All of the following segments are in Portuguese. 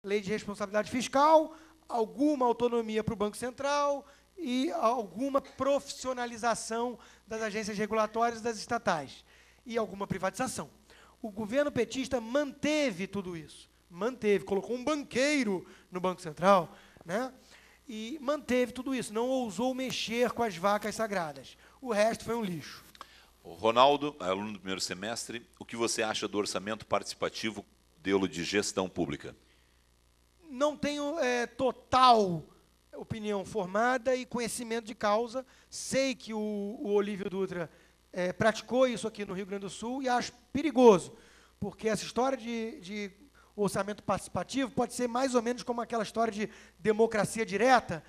lei de responsabilidade fiscal, alguma autonomia para o Banco Central e alguma profissionalização das agências regulatórias das estatais e alguma privatização. O governo petista manteve tudo isso, colocou um banqueiro no Banco Central, né? E manteve tudo isso, não ousou mexer com as vacas sagradas. O resto foi um lixo. O Ronaldo, aluno do primeiro semestre, o que você acha do orçamento participativo, modelo de gestão pública? Não tenho total opinião formada e conhecimento de causa. Sei que o Olívio Dutra praticou isso aqui no Rio Grande do Sul e acho perigoso, porque essa história de orçamento participativo pode ser mais ou menos como aquela história de democracia direta,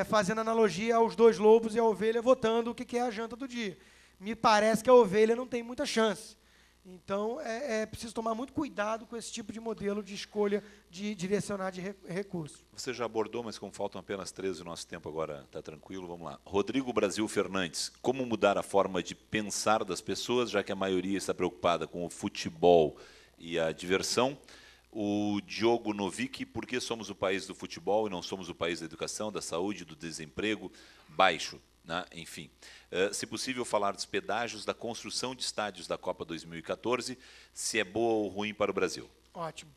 fazendo analogia aos dois lobos e a ovelha votando o que é a janta do dia. Me parece que a ovelha não tem muita chance. Então, é preciso tomar muito cuidado com esse tipo de modelo de escolha de direcionar de recursos. Você já abordou, mas como faltam apenas 13, o nosso tempo agora está tranquilo, vamos lá. Rodrigo Brasil Fernandes, como mudar a forma de pensar das pessoas, já que a maioria está preocupada com o futebol e a diversão? O Diogo Novick, por que somos o país do futebol e não somos o país da educação, da saúde, do desemprego baixo? Né? Enfim, se possível falar dos pedágios da construção de estádios da Copa 2014, se é boa ou ruim para o Brasil. Ótimo.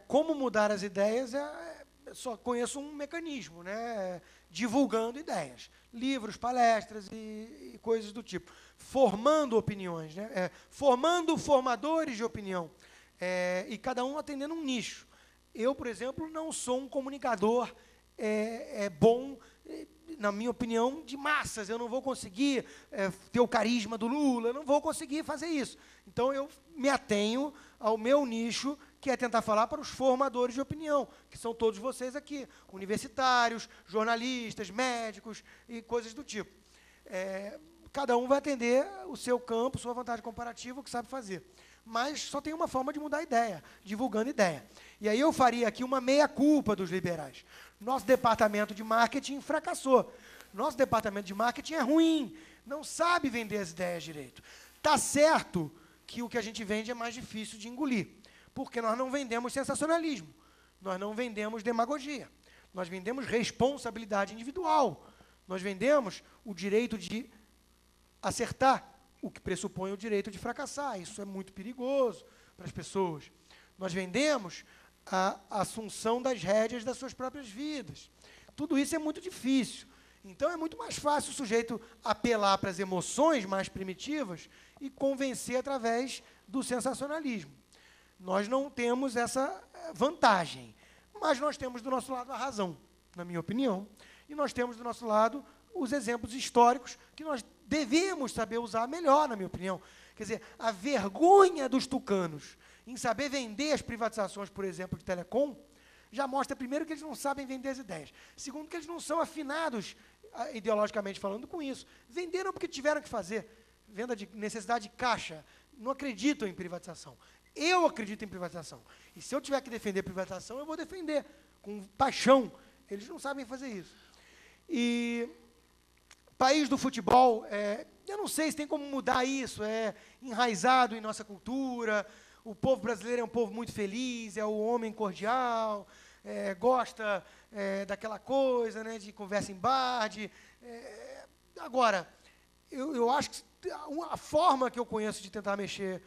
Como mudar as ideias, só conheço um mecanismo, né? Divulgando ideias, livros, palestras e coisas do tipo, formando opiniões, né? Formando formadores de opinião, e cada um atendendo um nicho. Eu, por exemplo, não sou um comunicador bom, na minha opinião, de massas. Eu não vou conseguir ter o carisma do Lula, eu não vou conseguir fazer isso. Então, eu me atenho ao meu nicho, que é tentar falar para os formadores de opinião, que são todos vocês aqui, universitários, jornalistas, médicos e coisas do tipo. Cada um vai atender o seu campo, sua vantagem comparativa, o que sabe fazer. Mas só tem uma forma de mudar a ideia, divulgando ideia. E aí eu faria aqui uma meia-culpa dos liberais. Nosso departamento de marketing fracassou. Nosso departamento de marketing é ruim, não sabe vender as ideias direito. Está certo que o que a gente vende é mais difícil de engolir, porque nós não vendemos sensacionalismo, nós não vendemos demagogia, nós vendemos responsabilidade individual, nós vendemos o direito de acertar, o que pressupõe o direito de fracassar. Isso é muito perigoso para as pessoas. Nós vendemos a assunção das rédeas das suas próprias vidas. Tudo isso é muito difícil. Então, é muito mais fácil o sujeito apelar para as emoções mais primitivas e convencer através do sensacionalismo. Nós não temos essa vantagem, mas nós temos do nosso lado a razão, na minha opinião, e nós temos do nosso lado os exemplos históricos que nós devemos saber usar melhor, na minha opinião. Quer dizer, a vergonha dos tucanos em saber vender as privatizações, por exemplo, de telecom, já mostra, primeiro, que eles não sabem vender as ideias. Segundo, que eles não são afinados, ideologicamente falando, com isso. Venderam porque tiveram que fazer. Venda de necessidade de caixa. Não acreditam em privatização. Eu acredito em privatização. E se eu tiver que defender privatização, eu vou defender com paixão. Eles não sabem fazer isso. E país do futebol, eu não sei se tem como mudar isso, é enraizado em nossa cultura. O povo brasileiro é um povo muito feliz, é o homem cordial, gosta daquela coisa, né, de conversa em bar. Agora, eu acho que a forma que eu conheço de tentar mexer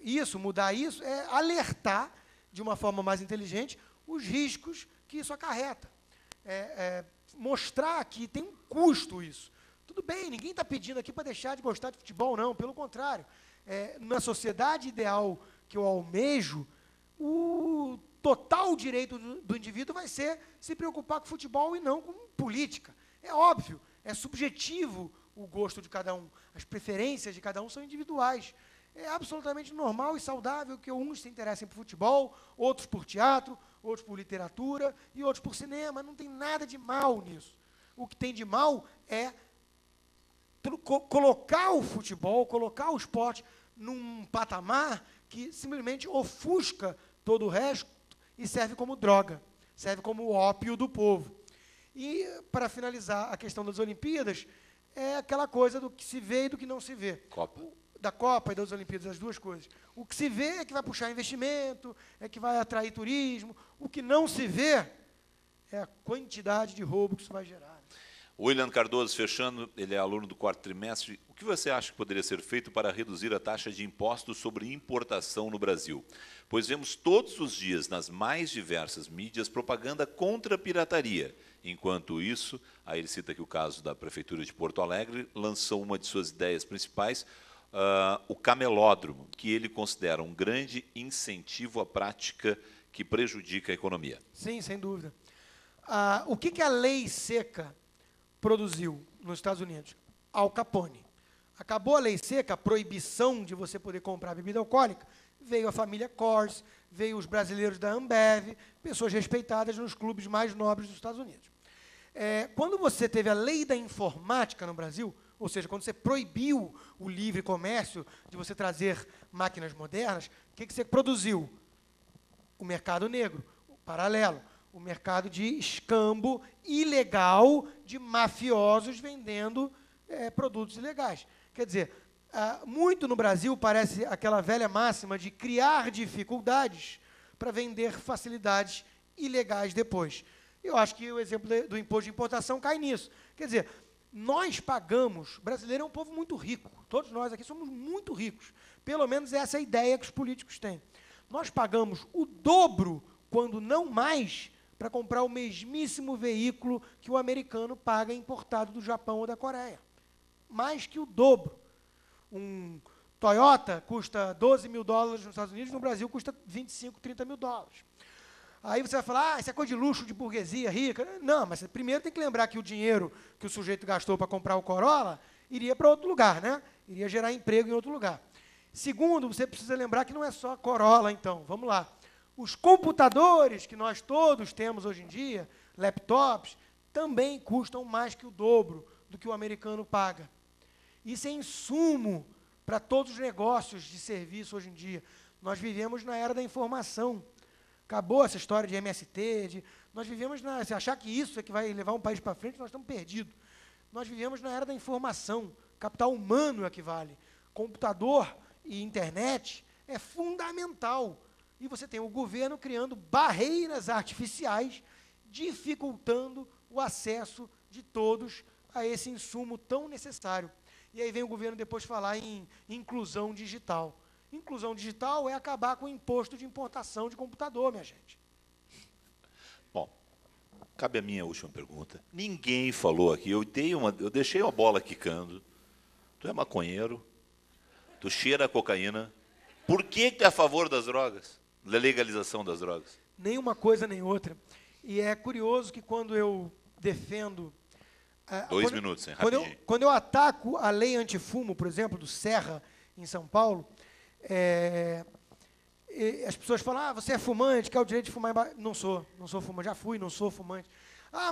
isso, mudar isso, é alertar, de uma forma mais inteligente, os riscos que isso acarreta. Mostrar que tem um custo isso. Tudo bem, ninguém está pedindo aqui para deixar de gostar de futebol, não, pelo contrário. Na sociedade ideal que eu almejo, o total direito do indivíduo vai ser se preocupar com futebol e não com política. É óbvio, é subjetivo o gosto de cada um. As preferências de cada um são individuais. É absolutamente normal e saudável que uns se interessem por futebol, outros por teatro, outros por literatura e outros por cinema. Não tem nada de mal nisso. O que tem de mal é colocar o futebol, colocar o esporte num patamar que simplesmente ofusca todo o resto e serve como droga, serve como ópio do povo. E, para finalizar a questão das Olimpíadas, é aquela coisa do que se vê e do que não se vê. Copa. da Copa e das Olimpíadas, as duas coisas. O que se vê é que vai puxar investimento, é que vai atrair turismo. O que não se vê é a quantidade de roubo que isso vai gerar. William Cardoso, fechando, ele é aluno do 4º trimestre. O que você acha que poderia ser feito para reduzir a taxa de impostos sobre importação no Brasil? Pois vemos todos os dias, nas mais diversas mídias, propaganda contra a pirataria. Enquanto isso, aí ele cita aqui o caso da Prefeitura de Porto Alegre, lançou uma de suas ideias principais, o camelódromo, que ele considera um grande incentivo à prática que prejudica a economia. Sim, sem dúvida. O que a lei seca produziu nos Estados Unidos? Al Capone. Acabou a lei seca, a proibição de você poder comprar bebida alcoólica, veio a família Coors, veio os brasileiros da Ambev, pessoas respeitadas nos clubes mais nobres dos Estados Unidos. Quando você teve a lei da informática no Brasil, ou seja, quando você proibiu o livre comércio de você trazer máquinas modernas, o que você produziu? O mercado negro, o paralelo, o mercado de escambo ilegal de mafiosos vendendo produtos ilegais. Quer dizer, muito no Brasil parece aquela velha máxima de criar dificuldades para vender facilidades ilegais depois. Eu acho que o exemplo do imposto de importação cai nisso. Quer dizer, nós pagamos, brasileiro é um povo muito rico, todos nós aqui somos muito ricos, pelo menos essa é a ideia que os políticos têm. Nós pagamos o dobro, quando não mais, para comprar o mesmíssimo veículo que o americano paga importado do Japão ou da Coreia. Mais que o dobro. Um Toyota custa $12 mil nos Estados Unidos, no Brasil custa 25, 30 mil dólares. Aí você vai falar, isso é coisa de luxo, de burguesia rica. Não, mas primeiro tem que lembrar que o dinheiro que o sujeito gastou para comprar o Corolla iria para outro lugar, né? Iria gerar emprego em outro lugar. Segundo, você precisa lembrar que não é só Corolla, então. Vamos lá. Os computadores que nós todos temos hoje em dia, laptops, também custam mais que o dobro do que o americano paga. Isso é insumo para todos os negócios de serviço hoje em dia. Nós vivemos na era da informação. Acabou essa história de MST, nós vivemos se achar que isso é que vai levar um país para frente, nós estamos perdidos. Nós vivemos na era da informação, capital humano é que vale. Computador e internet é fundamental. E você tem o governo criando barreiras artificiais, dificultando o acesso de todos a esse insumo tão necessário. E aí vem o governo depois falar em inclusão digital. Inclusão digital é acabar com o imposto de importação de computador, minha gente. Bom, cabe a minha última pergunta. Ninguém falou aqui, eu deixei uma bola quicando. Tu é maconheiro, tu cheira a cocaína. Por que tu é a favor das drogas? Da legalização das drogas? Nem uma coisa nem outra. E é curioso que quando eu defendo... 2 minutos, hein? Rapidinho. Quando eu ataco a lei antifumo, por exemplo, do Serra, em São Paulo, as pessoas falam, você é fumante, quer o direito de fumar embaixo. Não sou fumante, já fui, não sou fumante.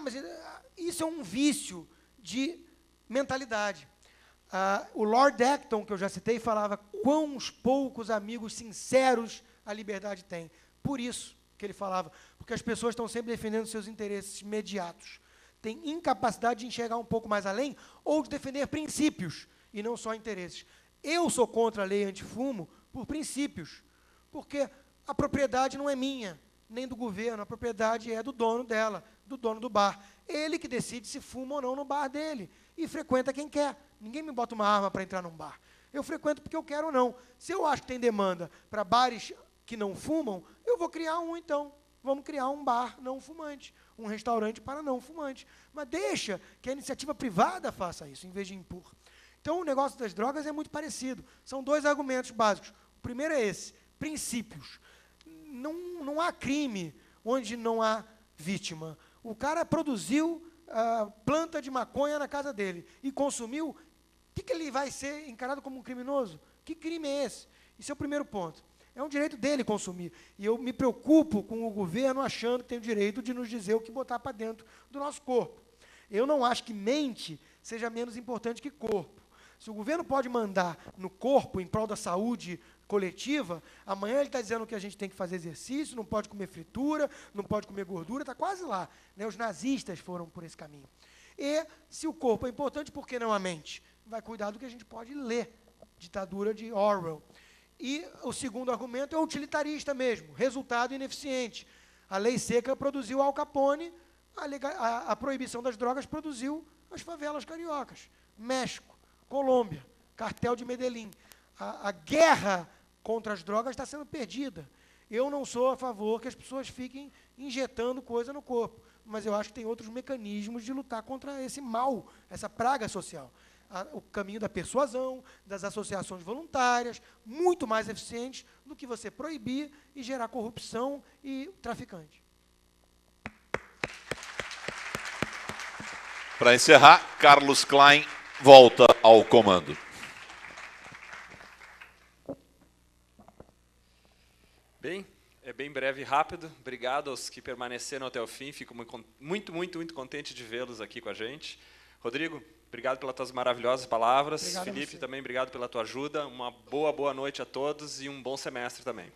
Mas isso é um vício de mentalidade. O Lord Acton, que eu já citei, falava quão poucos amigos sinceros a liberdade tem. Por isso que ele falava, porque as pessoas estão sempre defendendo seus interesses imediatos. Tem incapacidade de enxergar um pouco mais além ou de defender princípios e não só interesses. Eu sou contra a lei antifumo por princípios, porque a propriedade não é minha, nem do governo, a propriedade é do dono dela, do dono do bar. Ele que decide se fuma ou não no bar dele, e frequenta quem quer. Ninguém me bota uma arma para entrar num bar. Eu frequento porque eu quero ou não. Se eu acho que tem demanda para bares que não fumam, eu vou criar um, então. Vamos criar um bar não fumante, um restaurante para não fumante. Mas deixa que a iniciativa privada faça isso, em vez de impor. Então, o negócio das drogas é muito parecido. São 2 argumentos básicos. O primeiro é esse, princípios. Não há crime onde não há vítima. O cara produziu planta de maconha na casa dele e consumiu, o que ele vai ser encarado como um criminoso? Que crime é esse? Esse é o primeiro ponto. É um direito dele consumir. E eu me preocupo com o governo achando que tem o direito de nos dizer o que botar para dentro do nosso corpo. Eu não acho que mente seja menos importante que corpo. Se o governo pode mandar no corpo em prol da saúde coletiva, amanhã ele está dizendo que a gente tem que fazer exercício, não pode comer fritura, não pode comer gordura, está quase lá. Né? Os nazistas foram por esse caminho. E, se o corpo é importante, por que não a mente? Vai cuidar do que a gente pode ler. ditadura de Orwell. E o segundo argumento é utilitarista mesmo, resultado ineficiente. A lei seca produziu Al Capone, a proibição das drogas produziu as favelas cariocas. México, Colômbia, cartel de Medellín. A guerra contra as drogas está sendo perdida. Eu não sou a favor que as pessoas fiquem injetando coisa no corpo, mas eu acho que tem outros mecanismos de lutar contra esse mal, essa praga social. O caminho da persuasão, das associações voluntárias, muito mais eficientes do que você proibir e gerar corrupção e traficante. Para encerrar, Carlos Klein volta ao comando. Bem, é bem breve e rápido. Obrigado aos que permaneceram até o fim. Fico muito contente de vê-los aqui com a gente. Rodrigo, obrigado pelas tuas maravilhosas palavras. Obrigado. Felipe, também obrigado pela tua ajuda. Uma boa noite a todos e um bom semestre também.